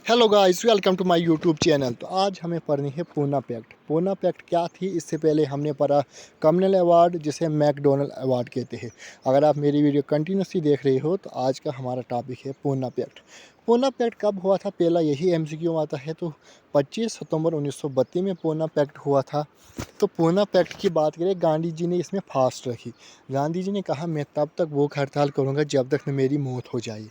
Hello guys, welcome to my YouTube channel. तो आज हमें पढ़नी है पूना पैक्ट। पूना पैक्ट क्या थी, इससे पहले हमने पढ़ा कम्युनल अवार्ड, जिसे मैकडोनल्ड अवार्ड कहते हैं। अगर आप मेरी वीडियो कंटिन्यूसली देख रहे हो तो आज का हमारा टॉपिक है पूना पैक्ट। पूना पैक्ट कब हुआ था, पहला यही एमसीक्यू आता है। तो 25 सितंबर 1932 में पूना पैक्ट हुआ था। तो पूना पैक्ट की बात करें, गांधी जी ने इसमें फास्ट रखी। गांधी जी ने कहा, मैं तब तक भूख हड़ताल करूँगा जब तक मेरी मौत हो जाए।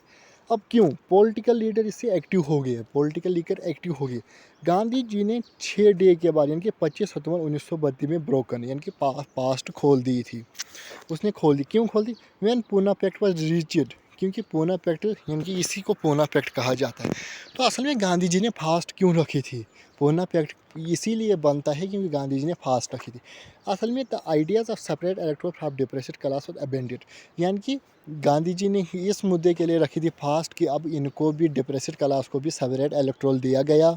अब क्यों? पॉलिटिकल लीडर इससे एक्टिव हो गए, पॉलिटिकल लीडर एक्टिव हो गए। गांधी जी ने 6 डे के बाद यानी कि 25 सितंबर 1932 में ब्रोकन यानी कि पास्ट खोल दी थी। उसने खोल दी। क्यों खोल दी? When Poona pact was reached, क्योंकि पूना पैक्ट यानी कि इसी को पूना पैक्ट कहा जाता है। तो असल में गांधी जी ने फास्ट क्यों रखी थी? पूना पैक्ट इसीलिए बनता है क्योंकि गांधी जी ने फास्ट रखी थी। असल में the ideas of separate electoral from depressed class was abundant, यानी कि गांधी जी ने इस मुद्दे के लिए रखी थी फास्ट कि अब इनको भी डिप्रेस्ड क्लास को भी सेपरेट इलेक्टोरल दिया गया।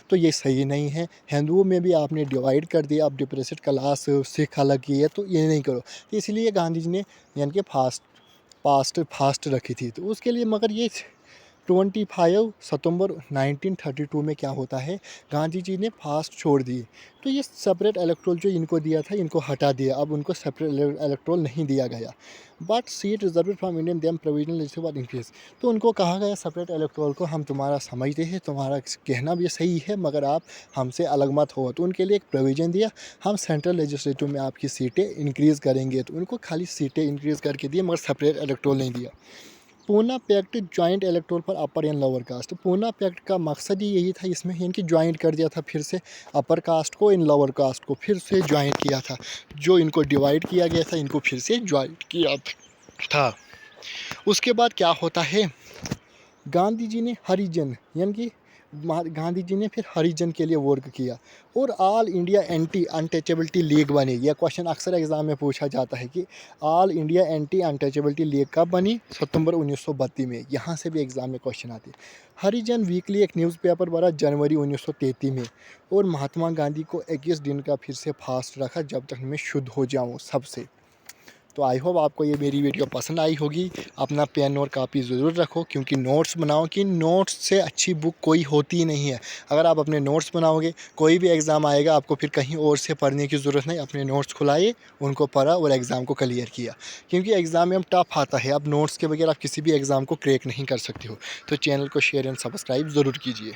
तो ये सही नहीं है। हिंदुओं में भी आपने डिवाइड कर दिया, अब डिप्रेस्ड क्लास सिख अलग की है, तो ये नहीं करो। तो इसलिए गांधी जी ने यानी कि फास्ट रखी थी। तो उसके लिए मगर ये 25 सितंबर 1932 में क्या होता है, गांधी जी ने फास्ट छोड़ दिए। तो ये सेपरेट इलेक्टोरल जो इनको दिया था, इनको हटा दिया। अब उनको सेपरेट इलेक्टोरल नहीं दिया गया। But seat reserve from Indian them provisional list increase. तो उनको कहा गया सेपरेट इलेक्टोरल को हम तुम्हारा समझते हैं, तुम्हारा कहना भी सही है, मगर आप हमसे अलग मत हो। तो उनके लिए एक प्रोविज़न दिया, हम सेंट्रल लेजिस्लेटिव में आपकी सीटें इंक्रीज़ करेंगे। तो उनको खाली सीटें इंक्रीज़ करके दिए, मगर सेपरेट इलेक्टोरल नहीं दिया। Poona pact joint electoral for upper and lower caste. Poona pact का मकसद ही यही था, इसमें इनकी जॉइंट कर दिया था फिर से अपर कास्ट को, इन लोअर कास्ट को फिर से जॉइंट किया था। जो इनको डिवाइड किया गया था, इनको फिर से जॉइंट किया था। उसके बाद क्या होता है, गांधी जी ने हरिजन यानी कि गांधी जी ने फिर हरिजन के लिए वर्क किया और all India anti untouchability league बनी। यह क्वेश्चन अक्सर एग्जाम में पूछा जाता है कि all India anti untouchability league कब बनी? सितंबर 1932 में। यहाँ से भी एग्जाम में क्वेश्चन आते हैं। हरिजन वीकली एक न्यूज़पेपर बना जनवरी 1933 में, और महात्मा गांधी को 21 दिन का फिर से फास्ट रखा, जब तक मैं शुद्ध हो जाऊँ सबसे। तो आई होप आपको ये मेरी वीडियो पसंद आई होगी। अपना पेन और कापी ज़रूर रखो, क्योंकि नोट्स बनाओ, कि नोट्स से अच्छी बुक कोई होती नहीं है। अगर आप अपने नोट्स बनाओगे, कोई भी एग्ज़ाम आएगा, आपको फिर कहीं और से पढ़ने की ज़रूरत नहीं। अपने नोट्स खुलाए, उनको पढ़ा और एग्ज़ाम को क्लियर किया, क्योंकि एग्ज़ाम में टफ आता है। अब नोट्स के बगैर आप किसी भी एग्ज़ाम को क्रैक नहीं कर सकते हो। तो चैनल को शेयर एंड सब्सक्राइब ज़रूर कीजिए।